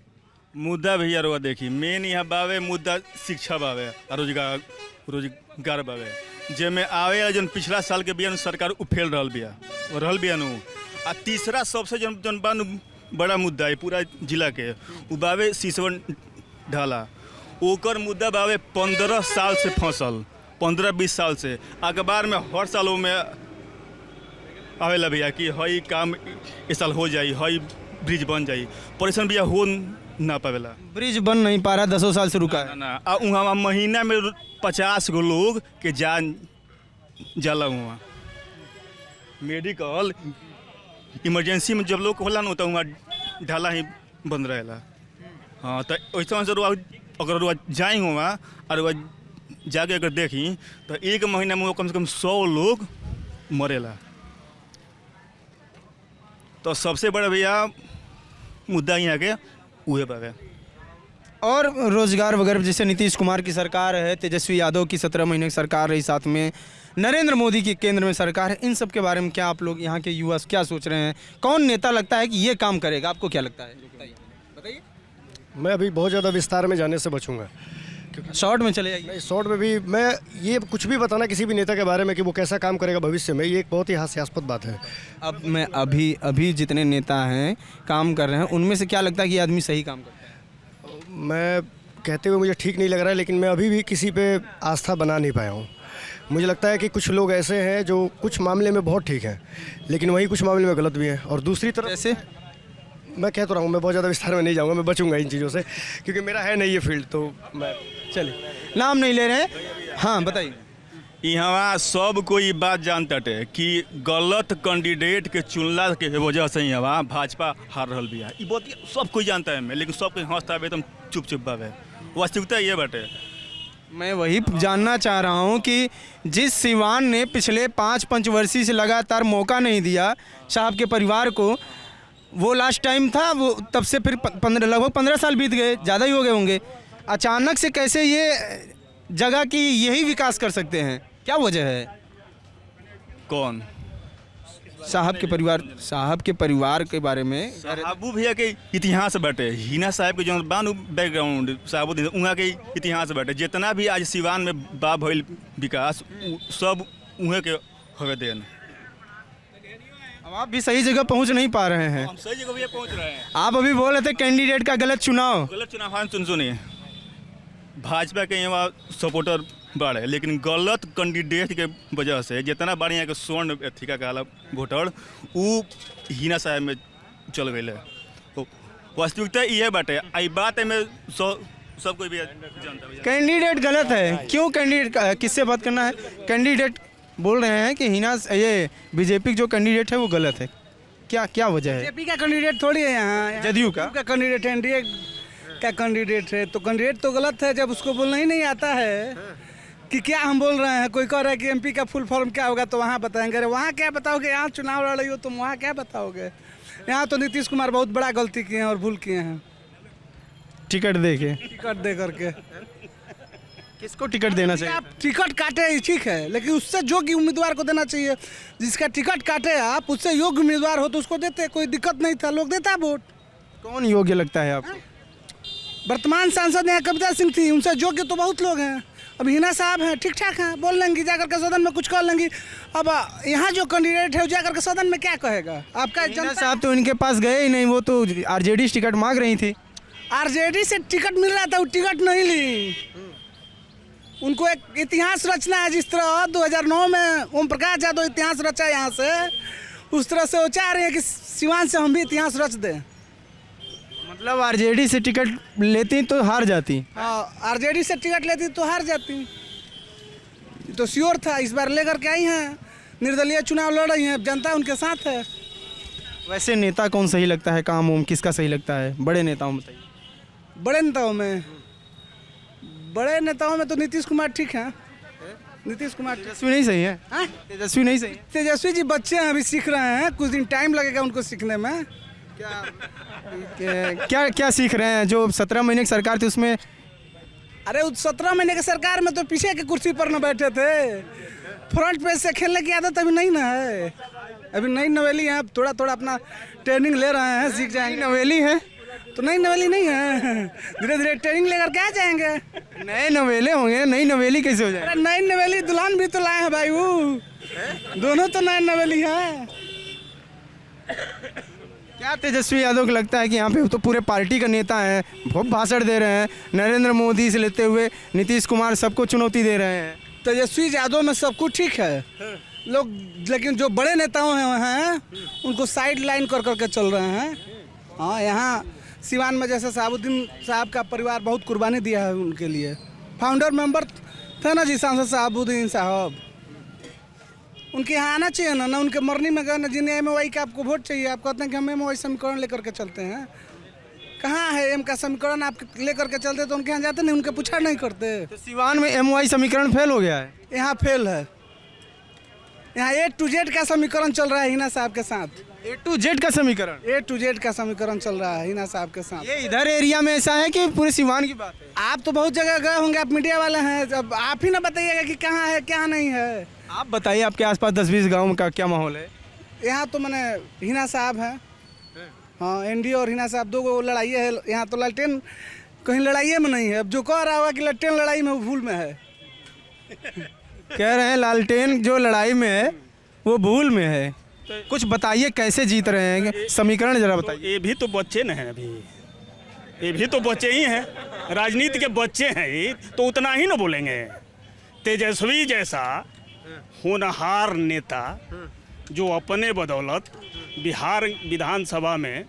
Speaker 8: मुद्दा भैया रोआ देखी मेन यहाँ बावे मुद्दा शिक्षा बावे, रोजगार बावे, जेमे आवे जन पिछला साल के बिया सरकार उफेल रहल बिया नु। आ तीसरा सबसे जन बानु बड़ा मुद्दा है पूरा जिला के, उ बावे सिसवन ढाला। ओकर मुद्दा बावे 15 साल से फंसल, 15-20 साल से। अखबार में हर साल में आवेला भैया कि हई काम इस साल हो जाई, हई ब्रिज बन जाई। परेशान भैया हो ना पावेला,
Speaker 3: ब्रिज बन नहीं पा रहा, 10 साल से रुका है
Speaker 8: ना। वहाँ महीना में 50 गो लोग के जान जाला। वहाँ मेडिकल इमरजेंसी में जब लोग होला ना तो वहाँ ढाला ही बंद रहेला। हाँ, तो वैसा से अगर जाए वहाँ और वह जाके अगर देखी तो एक महीना में कम से कम 100 लोग मरेला। तो सबसे बड़ा भैया मुद्दा यहाँ के उहे बावे।
Speaker 3: और रोजगार वगैरह, जैसे नीतीश कुमार की सरकार है, तेजस्वी यादव की 17 महीने की सरकार रही, साथ में नरेंद्र मोदी की केंद्र में सरकार है। इन सब के बारे में क्या आप लोग यहाँ के युवा क्या सोच रहे हैं? कौन नेता लगता है कि ये काम करेगा? आपको क्या लगता है? बताइए।
Speaker 9: मैं अभी बहुत ज़्यादा विस्तार में जाने से बचूंगा,
Speaker 3: क्योंकि शॉर्ट में चले जाइए।
Speaker 9: नहीं, शॉर्ट में भी मैं ये कुछ भी बताना किसी भी नेता के बारे में कि वो कैसा काम करेगा भविष्य में, ये एक बहुत ही हास्यास्पद बात है।
Speaker 3: अब मैं अभी जितने नेता हैं काम कर रहे हैं, उनमें से क्या लगता है कि ये आदमी सही काम करता है?
Speaker 9: मैं कहते हुए मुझे ठीक नहीं लग रहा है, लेकिन मैं अभी भी किसी पे आस्था बना नहीं पाया हूँ। मुझे लगता है कि कुछ लोग ऐसे हैं जो कुछ मामले में बहुत ठीक हैं, लेकिन वहीं कुछ मामले में गलत भी हैं। और दूसरी तरफ
Speaker 3: जैसे
Speaker 9: मैं कह तो रहा हूँ, मैं बहुत ज़्यादा विस्तार में नहीं जाऊँगा, मैं बचूंगा इन चीज़ों से, क्योंकि मेरा है नहीं ये फील्ड। तो मैं
Speaker 3: चलिए, नाम नहीं ले रहे हैं। हाँ, बताइए।
Speaker 8: यहाँ सब कोई बात जानता है कि गलत कैंडिडेट के चुनला के वजह से यहाँ भाजपा हार रहा बिया। ये बात सब कोई जानता है, लेकिन सब कोई हंसता है एकदम चुप बावे। वास्तविकता ये बाटे।
Speaker 3: मैं वही जानना चाह रहा हूँ कि जिस सिवान ने पिछले 5 पंचवर्षीय से लगातार मौका नहीं दिया साहब के परिवार को, वो लास्ट टाइम था, वो तब से फिर लगभग 15 साल बीत गए, ज़्यादा ही हो गए होंगे। अचानक से कैसे ये जगह की यही विकास कर सकते हैं, क्या वजह है?
Speaker 8: कौन
Speaker 3: साहब के परिवार के बारे में
Speaker 8: साहबू भैया के इतिहास बाटे, हिना साहब के जो बान बैकग्राउंड साहबुद्दीन उहाँ के इतिहास बाटे। जितना भी आज सिवान में बा भइल विकास सब उहे के हवे देन।
Speaker 3: अब आप भी सही जगह पहुंच नहीं पा रहे हैं।
Speaker 8: हम सही जगह भैया पहुंच रहे हैं।
Speaker 3: आप अभी बोल रहे थे कैंडिडेट का गलत चुनाव।
Speaker 8: हाँ सुनिए, भाजपा के यहाँ सपोर्टर बाड़े, लेकिन गलत कैंडिडेट के वजह से जितना बार यहाँ के स्वर्ण अथी का कहला वोटर वो हिना साहब में चल गए। तो वास्तविकता ये बाटे, आई बात में सब कोई भी जानता है।
Speaker 3: कैंडिडेट गलत है, क्यों कैंडिडेट किससे बात करना है? कैंडिडेट बोल रहे हैं कि हिना ये बीजेपी जो कैंडिडेट है वो गलत है, क्या वजह है?
Speaker 4: बीजेपी का कैंडिडेट थोड़ी है यहाँ,
Speaker 3: जदयू का
Speaker 4: कैंडिडेट है, एनडीए का कैंडिडेट है। तो कैंडिडेट तो गलत है जब उसको बोलना ही नहीं आता है कि क्या हम बोल रहे हैं। कोई कह रहा है कि एमपी का फुल फॉर्म क्या होगा तो वहाँ बताएंगे। अरे वहाँ क्या बताओगे, यहाँ चुनाव लड़ रही हो तुम, वहाँ क्या बताओगे? यहाँ तो नीतीश कुमार बहुत बड़ा गलती किए हैं और भूल किए हैं।
Speaker 3: टिकट दे
Speaker 4: करके
Speaker 3: किसको टिकट देना चाहिए?
Speaker 4: आप टिकट काटे ठीक है, लेकिन उससे योग्य उम्मीदवार को देना चाहिए। जिसका टिकट काटे आप, उससे योग्य उम्मीदवार हो तो उसको देते, कोई दिक्कत नहीं था, लोग देता वोट।
Speaker 3: कौन योग्य लगता है आपको?
Speaker 4: वर्तमान सांसद यहाँ कविता सिंह थी, उनसे योग्य तो बहुत लोग हैं। अब हिना साहब हैं, ठीक ठाक हैं, बोल लेंगी, जाकर के सदन में कुछ कर लेंगी। अब यहाँ जो कैंडिडेट है वो जाकर के सदन में क्या कहेगा? आपका
Speaker 3: हिना साहब तो इनके पास गए ही नहीं, वो तो आरजेडी टिकट मांग रही थी।
Speaker 4: आरजेडी से टिकट मिल रहा था, वो टिकट नहीं ली। उनको एक इतिहास रचना है, जिस तरह 2009 में ओम प्रकाश यादव इतिहास रचा यहाँ से, उस तरह से वो चाह रहे हैं कि सिवान से हम भी इतिहास रच दें।
Speaker 3: मतलब आरजेडी से टिकट लेती तो हार जाती।
Speaker 4: हाँ, आरजेडी से टिकट लेती तो हार जाती, तो श्योर था। इस बार लेकर के आई हैं, निर्दलीय चुनाव लड़ रही हैं, जनता उनके साथ है।
Speaker 3: वैसे नेता कौन सही लगता है, काम उम किसका सही लगता है? बड़े नेताओं में बताइए।
Speaker 4: बड़े नेताओं में तो नीतीश कुमार ठीक है। नीतीश कुमार
Speaker 3: तेजस्वी नहीं सही है? तेजस्वी नहीं सही?
Speaker 4: तेजस्वी जी बच्चे हैं, अभी सीख रहे हैं, कुछ दिन टाइम लगेगा उनको सीखने में।
Speaker 3: क्या सीख रहे हैं? जो 17 महीने की सरकार थी उसमें।
Speaker 4: अरे उस 17 महीने की सरकार में तो पीछे के कुर्सी पर न बैठे थे, फ्रंट पेज से खेलने की आदत अभी नहीं ना है। अभी नई नवेली है, थोड़ा थोड़ा अपना ट्रेनिंग ले रहे हैं, सीख जाएंगे।
Speaker 3: नवेली है
Speaker 4: तो नई नवेली नहीं है, धीरे धीरे ट्रेनिंग लेकर के आ जाएंगे।
Speaker 3: नए नवेले होंगे, नई नवेली कैसे हो जाए?
Speaker 4: अरे नई नवेली दुल्हन भी तो लाए हैं भाई, वो दोनों तो नई नवेली है।
Speaker 3: क्या तेजस्वी यादव को लगता है कि यहाँ पे तो पूरे पार्टी का नेता हैं, बहुत भाषण दे रहे हैं, नरेंद्र मोदी से लेते हुए नीतीश कुमार सबको चुनौती दे रहे हैं?
Speaker 4: तेजस्वी यादव में सब कुछ ठीक है लोग, लेकिन जो बड़े नेताओं हैं उनको साइड लाइन कर करके चल रहे हैं। हाँ, यहाँ सिवान में जैसे साहबुद्दीन साहब का परिवार बहुत कुर्बानी दिया है उनके लिए। फाउंडर मेंबर थे ना जी सांसद साहबुद्दीन साहब, उनके यहाँ आना चाहिए ना उनके मरनी में गए ना, जिन्हें एमओआई का आपको वोट चाहिए, आप कहते हैं कि हम एमओआई समीकरण लेकर के चलते हैं। कहाँ है एम का समीकरण? आप लेकर के चलते तो उनके यहाँ जाते नहीं, उनके पूछा नहीं करते।
Speaker 3: तो सिवान में एमओआई समीकरण फेल हो गया है?
Speaker 4: यहाँ फेल है, यहाँ A to Z का समीकरण चल रहा है हिना साहब के साथ।
Speaker 3: A to Z का समीकरण?
Speaker 4: A to Z का समीकरण चल रहा है हिना साहब के साथ।
Speaker 3: ये इधर एरिया में ऐसा है कि पूरे सिवान की बात है?
Speaker 4: आप तो बहुत जगह गए होंगे, आप मीडिया वाले हैं, अब आप ही ना बताइएगा कि कहाँ है क्या नहीं है।
Speaker 3: आप बताइए, आपके आसपास 10-20 गाँव का क्या माहौल है?
Speaker 4: यहाँ तो मैंने हिना साहब हैं, हाँ, एनडीए और हिना साहब दो लड़ाई है यहाँ। तो लालटेन कहीं लड़ाई में नहीं है। अब जो कह रहा होगा कि लालटेन लड़ाई में, वो भूल में है।
Speaker 3: कह रहे हैं लालटेन जो लड़ाई में है वो भूल में है। कुछ बताइए कैसे जीत रहे हैं, समीकरण जरा बताइए।
Speaker 5: ये भी तो बच्चे न हैं, अभी ये भी तो बच्चे ही हैं, राजनीति के बच्चे हैं ये, तो उतना ही ना बोलेंगे। तेजस्वी जैसा होनहार नेता जो अपने बदौलत बिहार विधानसभा में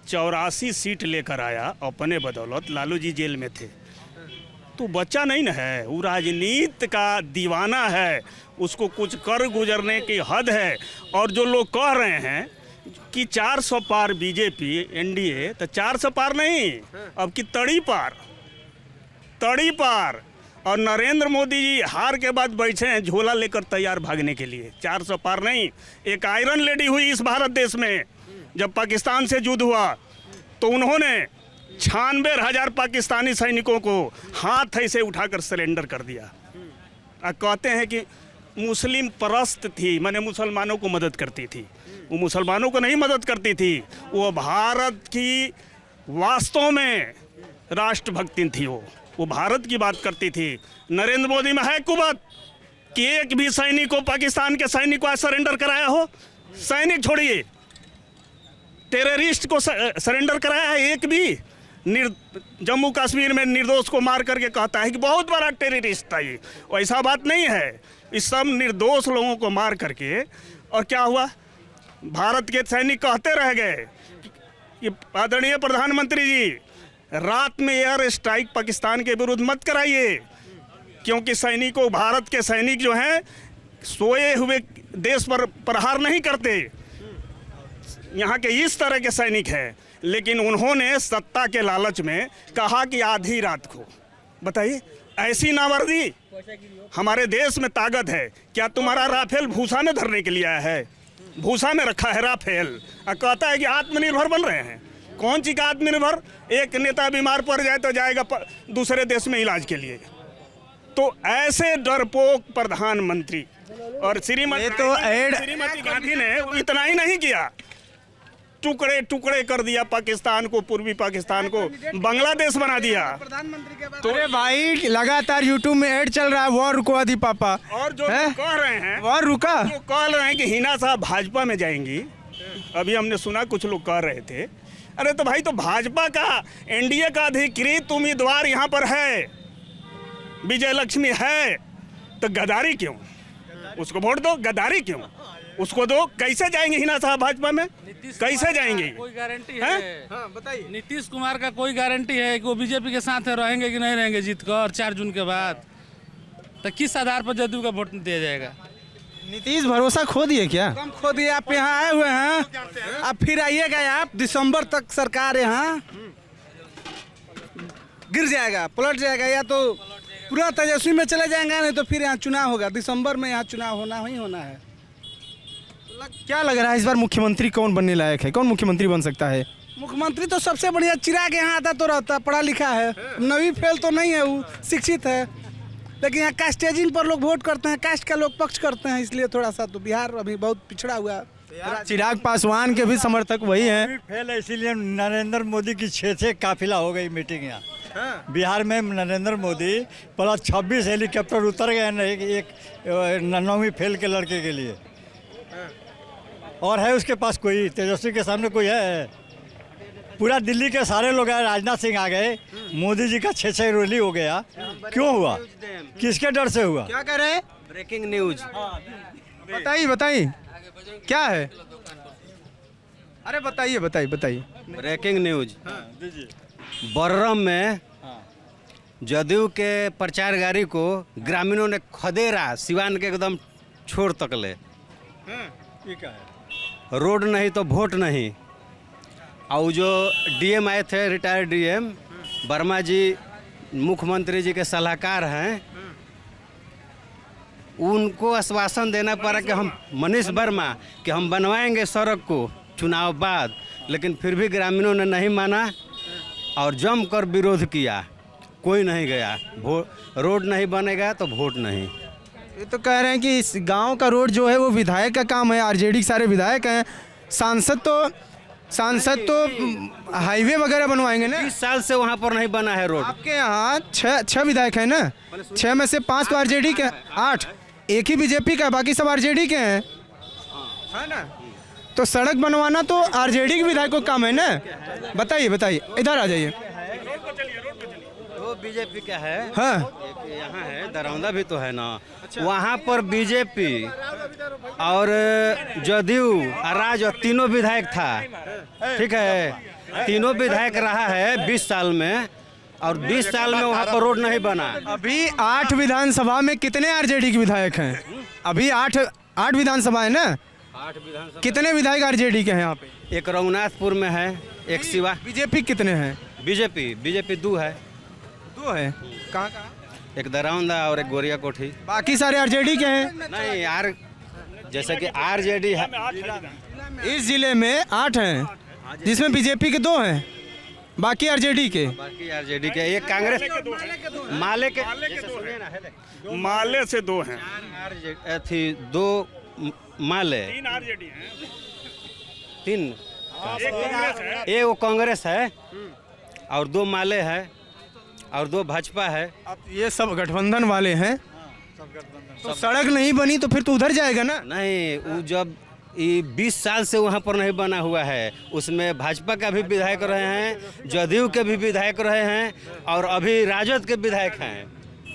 Speaker 5: 84 सीट लेकर आया, अपने बदौलत लालू जी जेल में थे, तो बच्चा नहीं ना है, वो राजनीति का दीवाना है, उसको कुछ कर गुजरने की हद है। और जो लोग कह रहे हैं कि 400 पार बीजेपी एनडीए, तो 400 पार नहीं, अब की तड़ी पार। और नरेंद्र मोदी जी हार के बाद बैठे हैं झोला लेकर तैयार भागने के लिए। 400 पार नहीं। एक आयरन लेडी हुई इस भारत देश में, जब पाकिस्तान से युद्ध हुआ तो उन्होंने 96,000 पाकिस्तानी सैनिकों को हाथ ऐसे उठाकर सरेंडर कर दिया। और कहते हैं कि मुस्लिम परस्त थी, माने मुसलमानों को मदद करती थी। वो मुसलमानों को नहीं मदद करती थी, वो भारत की वास्तव में राष्ट्रभक्ति थी। वो भारत की बात करती थी। नरेंद्र मोदी में है कुवत कि एक भी सैनिक को, पाकिस्तान के सैनिक को आज सरेंडर कराया हो? सैनिक छोड़िए, टेररिस्ट को सरेंडर कराया है एक भी? जम्मू कश्मीर में निर्दोष को मार करके कहता है कि बहुत बड़ा टेररिस्ट था ये। ऐसा बात नहीं है। इस सब निर्दोष लोगों को मार करके, और क्या हुआ? भारत के सैनिक कहते रह गए कि आदरणीय प्रधानमंत्री जी, रात में एयर स्ट्राइक पाकिस्तान के विरुद्ध मत कराइए, क्योंकि सैनिकों, भारत के सैनिक जो हैं सोए हुए देश पर प्रहार नहीं करते। यहाँ के इस तरह के सैनिक हैं। लेकिन उन्होंने सत्ता के लालच में कहा कि आधी रात को, बताइए, ऐसी नावर्दी। हमारे देश में ताकत है क्या? तुम्हारा राफेल भूसा में धरने के लिए आया है? भूसा में रखा है राफेल, और कहता है कि आत्मनिर्भर बन रहे हैं। कौन सी का आत्मनिर्भर? एक नेता बीमार पड़ जाए तो जाएगा दूसरे देश में इलाज के लिए। तो ऐसे डरपोक प्रधानमंत्री और श्रीमती गांधी ने इतना ही नहीं किया, टुकड़े टुकड़े कर दिया पाकिस्तान को, पूर्वी पाकिस्तान को बांग्लादेश बना दिया।
Speaker 3: तो अरे भाई, लगातार यूट्यूब में ऐड चल रहा है, वॉर रुकवा दी पापा।
Speaker 5: और जो कह रहे हैं
Speaker 3: वॉर रुका,
Speaker 5: जो कह रहे हैं कि हिना साहब भाजपा में जाएंगी। अभी हमने सुना कुछ लोग कह रहे थे, अरे तो भाई, तो भाजपा का, एनडीए का अधिकृत उम्मीदवार यहाँ पर है, विजय लक्ष्मी है, तो गद्दारी क्यों? उसको वोट दो। गद्दारी क्यों? उसको दो। कैसे जाएंगे हिना साहब भाजपा में? कैसे जाएंगे?
Speaker 10: कोई गारंटी है? हाँ, बताइए। नीतीश कुमार का कोई गारंटी है कि वो बीजेपी के साथ रहेंगे कि नहीं रहेंगे जीत कर 4 जून के बाद? तो किस आधार पर जदयू का वोट दिया जाएगा?
Speaker 3: नीतीश भरोसा खो दिए क्या?
Speaker 4: कम खो दिए। आप यहाँ आए हुए हैं, अब फिर आइएगा आप, दिसंबर तक सरकार यहाँ गिर जाएगा, पलट जाएगा, या तो पूरा तेजस्वी में चले जाएंगे, नहीं तो फिर यहाँ चुनाव होगा। दिसंबर में यहाँ चुनाव होना ही होना है।
Speaker 3: क्या लग रहा है इस बार मुख्यमंत्री कौन बनने लायक है? कौन मुख्यमंत्री बन सकता है?
Speaker 4: मुख्यमंत्री तो सबसे बढ़िया चिराग यहाँ आता तो रहता, पढ़ा लिखा है, 9वीं फेल तो नहीं है, वो शिक्षित है। लेकिन यहाँ कास्टेजिंग पर लोग वोट करते हैं, कास्ट का लोग पक्ष करते हैं, इसलिए थोड़ा सा तो बिहार अभी बहुत पिछड़ा हुआ है।
Speaker 3: चिराग पासवान के भी समर्थक वही हैं।
Speaker 11: फेल है, इसीलिए नरेंद्र मोदी की 6 काफिला हो गई मीटिंग यहाँ। बिहार में नरेंद्र मोदी प्लस 26 हेलीकॉप्टर उतर गए हैं एक 9वीं फेल के लड़के के लिए। और है उसके पास कोई? तेजस्वी के सामने कोई है? पूरा दिल्ली के सारे लोग आए, राजनाथ सिंह आ गए, मोदी जी का 6 रैली हो गया। क्यों हुआ? किसके डर से हुआ?
Speaker 3: क्या कह रहे हैं?
Speaker 11: Breaking news.
Speaker 3: बताइए बताइए, क्या है? अरे बताइए बताइए बताइए।
Speaker 11: Breaking news. बर्रम में जदयू के प्रचार गाड़ी को ग्रामीणों ने खदेड़ा, सिवान के एकदम छोड़ तक ले। रोड नहीं तो वोट नहीं। और जो डीएम आए थे, रिटायर्ड डीएम वर्मा जी, मुख्यमंत्री जी के सलाहकार हैं, उनको आश्वासन देना पड़ा कि हम, मनीष वर्मा, कि हम बनवाएंगे सड़क को चुनाव बाद। लेकिन फिर भी ग्रामीणों ने नहीं माना और जमकर विरोध किया। कोई नहीं गया। रोड नहीं बनेगा तो वोट नहीं।
Speaker 3: ये तो कह रहे हैं कि इस गांव का रोड जो है वो विधायक का काम है, आरजेडी के सारे विधायक हैं। सांसद तो हाईवे वगैरह बनवाएंगे ना।
Speaker 11: 20 साल से वहाँ पर नहीं बना है रोड।
Speaker 3: आपके यहाँ 6 विधायक हैं ना, 6 में से 5 तो आरजेडी के, 8 एक ही बीजेपी का, बाकी सब आरजेडी के हैं, है ना। तो सड़क बनवाना तो आरजेडी के विधायकों का काम है ना। बताइए बताइए, इधर आ जाइए।
Speaker 11: वो बीजेपी का है।
Speaker 3: हाँ,
Speaker 11: यहाँ है, दरौंदा भी तो है ना। वहाँ पर बीजेपी और जदयू राज तीनों विधायक था, ठीक है। तीनों विधायक रहा है 20 साल में, और 20 साल में वहाँ पर रोड नहीं बना।
Speaker 3: अभी 8 विधानसभा में कितने आरजेडी के विधायक हैं? अभी 8 विधानसभा है ना।
Speaker 11: 8 विधानसभा।
Speaker 3: कितने विधायक आरजेडी के हैं यहाँ पे?
Speaker 11: एक रघुनाथपुर में है, एक सिवा।
Speaker 3: बीजेपी कितने हैं?
Speaker 11: बीजेपी 2 है।
Speaker 3: 2 है। कहाँ?
Speaker 11: एक दरौंदा और एक गोरिया कोठी।
Speaker 3: बाकी सारे आरजेडी के हैं।
Speaker 11: नहीं यार, जैसे कि आरजेडी है।
Speaker 3: इस जिले में 8 हैं, जिसमें बीजेपी के 2 हैं। बाकी आरजेडी के।
Speaker 11: बाकी आरजेडी के, एक कांग्रेस माले के
Speaker 5: माले से 2 हैं,
Speaker 11: थी 2 माले
Speaker 5: 3 आरजेडी हैं,
Speaker 11: 3
Speaker 5: एक कांग्रेस है।
Speaker 11: एक वो कांग्रेस है और 2 माले है और 2 भाजपा है।
Speaker 3: अब ये सब गठबंधन वाले हैं, तो सड़क नहीं बनी तो फिर तो उधर जाएगा ना।
Speaker 11: नहीं, वो जब ये 20 साल से वहाँ पर नहीं बना हुआ है, उसमें भाजपा का भी विधायक रहे हैं, जदयू के भी विधायक रहे हैं और अभी राजद के विधायक हैं।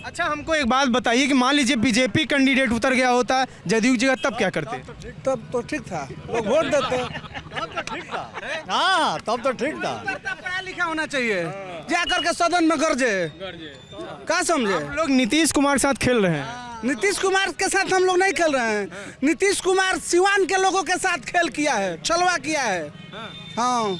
Speaker 3: अच्छा, हमको एक बात बताइए कि मान लीजिए बीजेपी कैंडिडेट उतर गया होता जदयू की जगह, तब क्या करते?
Speaker 4: तब तो ठीक था, लोग वोट देते।
Speaker 11: हाँ, तब तो ठीक था।
Speaker 4: पढ़ा लिखा होना चाहिए, जा करके सदन में गरजे, क्या समझे?
Speaker 3: लोग नीतीश कुमार के साथ खेल रहे हैं।
Speaker 4: नीतीश कुमार के साथ हम लोग नहीं खेल रहे हैं। नीतीश कुमार सिवान के लोगों के साथ खेल किया है, छलवा किया है। हाँ,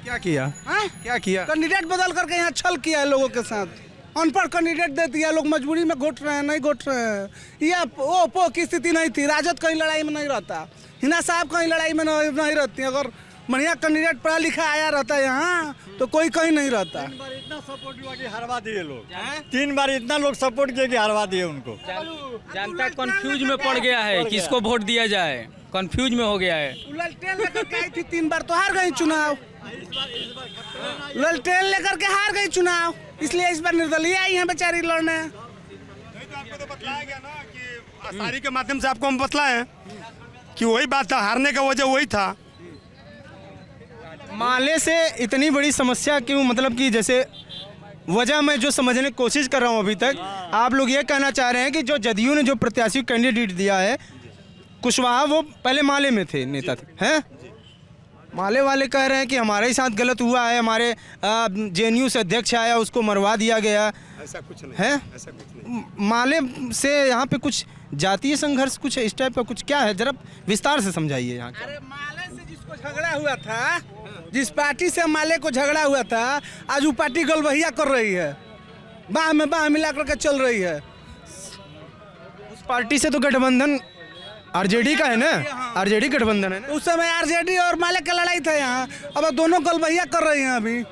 Speaker 3: क्या किया?
Speaker 4: हाँ?
Speaker 3: क्या किया?
Speaker 4: कैंडिडेट बदल करके यहाँ छल किया है लोगों के साथ। अनपढ़ कैंडिडेट दे दिया, लोग मजबूरी में घोट रहे हैं, नहीं घोट रहे हैं। ये ओपो की स्थिति नहीं थी, राजद कहीं लड़ाई में नहीं रहता, हिना साहब कहीं लड़ाई में नहीं रहती। अगर बढ़िया कैंडिडेट पढ़ा लिखा आया रहता है यहाँ तो कोई कहीं नहीं रहता।
Speaker 11: 3 बार इतना सपोर्ट हुआ कि हरवा दिए लोग, 3 बार इतना लोग सपोर्ट किए कि हरवा दिए उनको।
Speaker 6: जनता कंफ्यूज में पड़ गया है, किसको वोट दिया जाए, कंफ्यूज में हो गया है।
Speaker 4: ललटेन लेकर के आई थी 3 बार तो हार गई चुनाव, ललटेन लेकर के हार गई चुनाव, इसलिए इस बार निर्दलीय आई हैं बेचारी लड़ने।
Speaker 2: नहीं तो आपको तो बतलाया गया ना कि आसारी के माध्यम से आपको हम बतलाए कि वही बात था, हारने का वजह वही था।
Speaker 3: माले से इतनी बड़ी समस्या क्यों, मतलब कि जैसे वजह मैं जो समझने की कोशिश कर रहा हूँ अभी तक, आप लोग ये कहना चाह रहे हैं कि जो जदयू ने जो प्रत्याशी कैंडिडेट दिया है कुशवाहा, वो पहले माले में थे, नेता थे, हैं? माले वाले कह रहे हैं कि हमारे ही साथ गलत हुआ है, हमारे जेएनयू से अध्यक्ष आया उसको मरवा दिया गया।
Speaker 2: ऐसा कुछ नहीं
Speaker 3: है,
Speaker 2: ऐसा कुछ नहीं।
Speaker 3: माले से यहाँ पे कुछ जातीय संघर्ष कुछ इस टाइप का कुछ क्या है, जरा विस्तार से समझाइए यहाँ।
Speaker 4: अरे माले से जिसको झगड़ा हुआ था, जिस पार्टी से माले को झगड़ा हुआ था, आज वो पार्टी गलबहिया कर रही है, बाह में बाह मिला करके चल रही है।
Speaker 3: उस पार्टी से तो गठबंधन आरजेडी का है ना, आरजेडी गठबंधन है ना।
Speaker 4: उस समय आरजेडी और माले का लड़ाई था यहाँ, अब दोनों गलबहिया कर रही हैं, अभी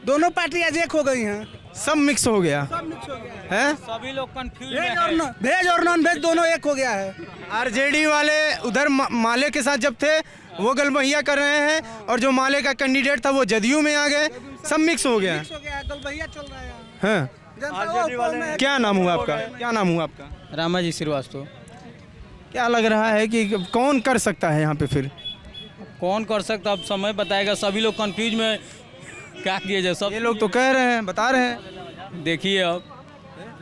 Speaker 4: दोनों पार्टी आज एक हो गई हैं,
Speaker 3: सब मिक्स हो गया है।
Speaker 6: सभी लोग कंफ्यूज
Speaker 4: वेज और नॉन वेज दोनों एक हो गया है।
Speaker 3: आरजेडी वाले उधर माले के साथ जब थे वो गलबहिया कर रहे हैं, और जो माले का कैंडिडेट था वो जदयू में आ गए, सब मिक्स हो गया
Speaker 4: गलबहिया चल रहा है।
Speaker 3: हाँ, क्या नाम हुआ आपका? क्या नाम हुआ आपका?
Speaker 6: रामाजी श्रीवास्तव।
Speaker 3: क्या लग रहा है कि कौन कर सकता है यहाँ पे? फिर
Speaker 6: कौन कर सकता, अब समय बताएगा। सभी लोग कंफ्यूज में, क्या किया जाए। सब
Speaker 3: ये लोग तो कह रहे हैं, बता रहे हैं।
Speaker 6: देखिए अब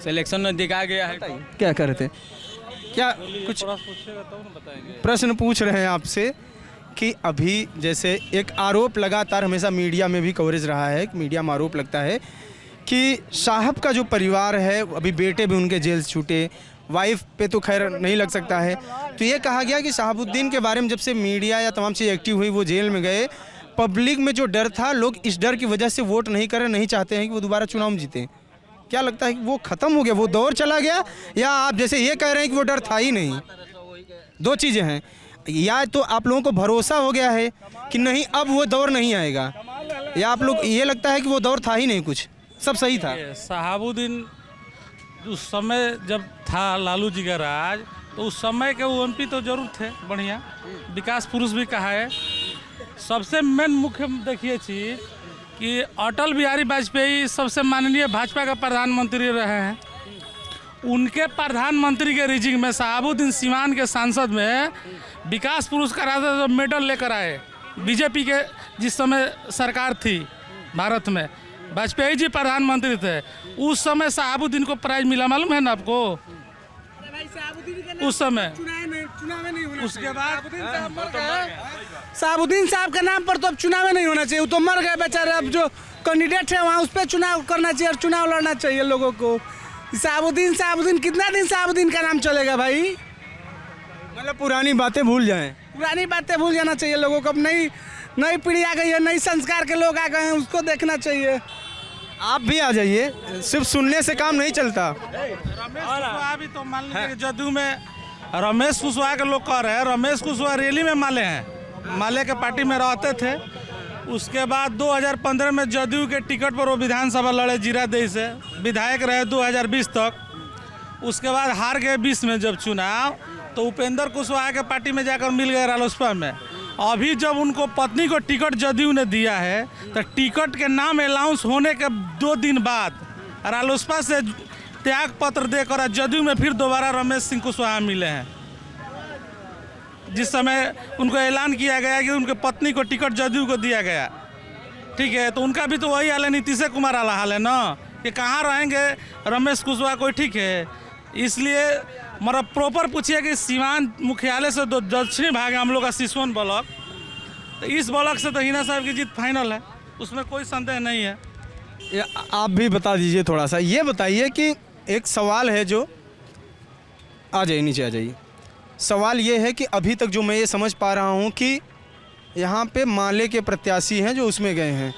Speaker 6: सिलेक्शन में दिखा गया है।
Speaker 3: क्या कर रहे थे, क्या कुछ प्रश्न पूछ रहे हैं आपसे कि अभी जैसे एक आरोप लगातार हमेशा मीडिया में भी कवरेज रहा है, मीडिया में आरोप लगता है कि साहब का जो परिवार है, अभी बेटे भी उनके जेल से छूटे, वाइफ पे तो खैर नहीं लग सकता है, तो ये कहा गया कि शहाबुद्दीन के बारे में जब से मीडिया या तमाम चीज़ एक्टिव हुई, वो जेल में गए, पब्लिक में जो डर था, लोग इस डर की वजह से वोट नहीं कर रहे, नहीं चाहते हैं कि वो दोबारा चुनाव में जीतें। क्या लगता है कि वो ख़त्म हो गया, वो दौर चला गया, या आप जैसे ये कह रहे हैं कि वो डर था ही नहीं? दो चीज़ें हैं, या तो आप लोगों को भरोसा हो गया है कि नहीं अब वो दौर नहीं आएगा, या आप लोग ये लगता है कि वो दौर था ही नहीं, कुछ सब सही था।
Speaker 10: शहाबुद्दीन उस समय जब था लालू जी का राज, तो उस समय के वो एमपी तो जरूर थे, बढ़िया विकास पुरुष भी कहा है। सबसे मेन मुख्य देखिए चीज़ कि अटल बिहारी वाजपेयी सबसे माननीय भाजपा का प्रधानमंत्री रहे हैं। उनके प्रधानमंत्री के रीजिंग में शहाबुद्दीन सीवान के सांसद में विकास पुरुष का राजा मेडल लेकर आए। बीजेपी के जिस समय सरकार थी भारत में, वाजपेयी जी प्रधानमंत्री थे, उस समय शहाबुद्दीन को प्राइज मिला, मालूम है ना आपको? उस समय उसके बाद
Speaker 4: शहाबुद्दीन साहब के नाम पर तो अब चुनाव नहीं होना चाहिए, वो तो मर गए बेचारे। अब जो कैंडिडेट है वहाँ उस पर चुनाव करना चाहिए और चुनाव लड़ना चाहिए लोगों को। शहाबुद्दीन कितना दिन शहाबुद्दीन का नाम चलेगा भाई?
Speaker 3: मतलब पुरानी बातें भूल जाएं,
Speaker 4: पुरानी बातें भूल जाना चाहिए लोगों को। अब नई पीढ़ी आ गई है, नई संस्कार के लोग आ गए हैं, उसको देखना चाहिए।
Speaker 3: आप भी आ जाइए, सिर्फ सुनने से काम नहीं चलता।
Speaker 10: रमेश कुशवाहा भी तो मान लीजिए जदयू में रमेश कुशवाहा के लोग कह रहे हैं, रमेश कुशवाहा रैली में माले हैं, माले के पार्टी में रहते थे, उसके बाद 2015 में जदयू के टिकट पर वो विधानसभा लड़े जीरादेई से, विधायक रहे 2020 तक। उसके बाद हार गए 20 में जब चुनाव, तो उपेंद्र कुशवाहा के पार्टी में जाकर मिल गए रालोसपा में। अभी जब उनको पत्नी को टिकट जदयू ने दिया है, तो टिकट के नाम अनाउंस होने के 2 दिन बाद रालोसपा से त्याग पत्र देकर जदयू में फिर दोबारा रमेश सिंह कुशवाहा मिले हैं। जिस समय उनको ऐलान किया गया कि उनके पत्नी को टिकट जदयू को दिया गया, ठीक है, तो उनका भी तो वही हाल है, नीतीश कुमार वाला हाल है ना, कि कहाँ रहेंगे रमेश कुशवाहा कोई, ठीक है। इसलिए मतलब प्रॉपर पूछिए कि सिवान मुख्यालय से दक्षिणी भाग है हम लोग का सिसवन ब्लॉक, तो इस ब्लॉक से तो हिना साहब की जीत फाइनल है, उसमें कोई संदेह नहीं है।
Speaker 3: आप भी बता दीजिए थोड़ा सा, ये बताइए कि एक सवाल है जो, आ जाइए नीचे आ जाइए। सवाल ये है कि अभी तक जो मैं ये समझ पा रहा हूँ कि यहाँ पे माले के प्रत्याशी हैं जो उसमें गए हैं,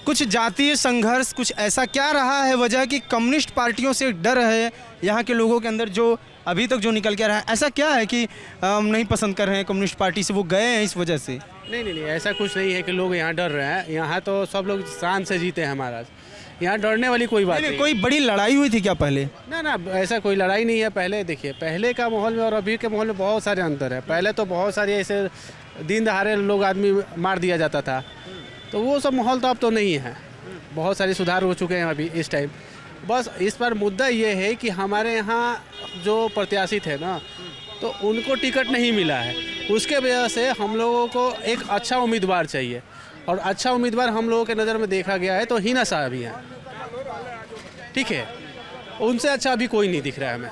Speaker 3: कुछ जातीय संघर्ष, कुछ ऐसा क्या रहा है वजह कि कम्युनिस्ट पार्टियों से डर है यहाँ के लोगों के अंदर, जो अभी तक जो निकल के रहा है, ऐसा क्या है कि नहीं पसंद कर रहे हैं कम्युनिस्ट पार्टी से, वो गए हैं इस वजह से?
Speaker 12: नहीं, ऐसा कुछ नहीं है कि लोग यहाँ डर रहे हैं। यहाँ तो सब लोग शान से जीते हैं महाराज, यहाँ डरने वाली कोई बात नहीं।
Speaker 3: कोई बड़ी लड़ाई हुई थी क्या पहले?
Speaker 12: ना, ऐसा कोई लड़ाई नहीं है। पहले देखिए, पहले का माहौल में और अभी के माहौल में बहुत सारे अंतर है। पहले तो बहुत सारे ऐसे दिन दहाड़े लोग आदमी मार दिया जाता था, तो वो सब माहौल तो अब तो नहीं है। बहुत सारे सुधार हो चुके हैं अभी इस टाइम। बस इस पर मुद्दा ये है कि हमारे यहाँ जो प्रत्याशी थे ना, तो उनको टिकट नहीं मिला है, उसके वजह से हम लोगों को एक अच्छा उम्मीदवार चाहिए, और अच्छा उम्मीदवार हम लोगों के नज़र में देखा गया है तो हिना साहब ही हैं, ठीक है। उनसे अच्छा अभी कोई नहीं दिख रहा है हमें।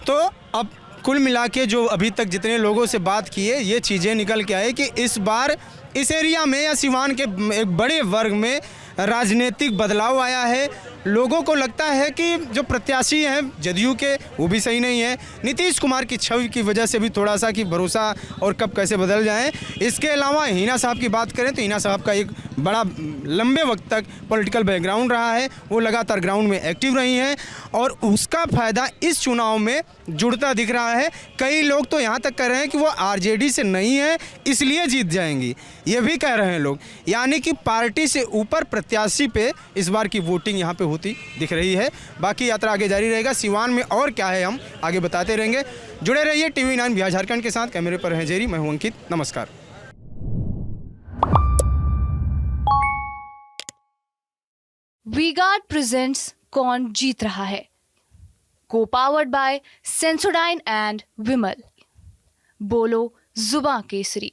Speaker 3: तो अब कुल मिला के जो अभी तक जितने लोगों से बात किए, ये चीज़ें निकल के आए कि इस बार इस एरिया में या सिवान के एक बड़े वर्ग में राजनीतिक बदलाव आया है। लोगों को लगता है कि जो प्रत्याशी हैं जदयू के, वो भी सही नहीं है। नीतीश कुमार की छवि की वजह से भी थोड़ा सा कि भरोसा और कब कैसे बदल जाएं। इसके अलावा हिना साहब की बात करें तो हिना साहब का एक बड़ा लंबे वक्त तक पॉलिटिकल बैकग्राउंड रहा है, वो लगातार ग्राउंड में एक्टिव रही हैं और उसका फ़ायदा इस चुनाव में जुड़ता दिख रहा है। कई लोग तो यहाँ तक कह रहे हैं कि वो आरजेडी से नहीं है इसलिए जीत जाएंगी, ये भी कह रहे हैं लोग। यानी कि पार्टी से ऊपर प्रत्याशी पे इस बार की वोटिंग यहाँ पे होती दिख रही है। बाकी यात्रा आगे जारी रहेगा। सिवान में और क्या है हम आगे बताते रहेंगे। जुड़े रहिए TV9 बिहार झारखंड के साथ। कैमरे पर हैं जेरी, मैं हूं अंकित। नमस्कार।
Speaker 1: वीगार्ड प्रेजेंट्स कौन जीत रहा है, को पावर्ड बाय सेंसोडाइन एंड विमल। बोलो जुबां केसरी।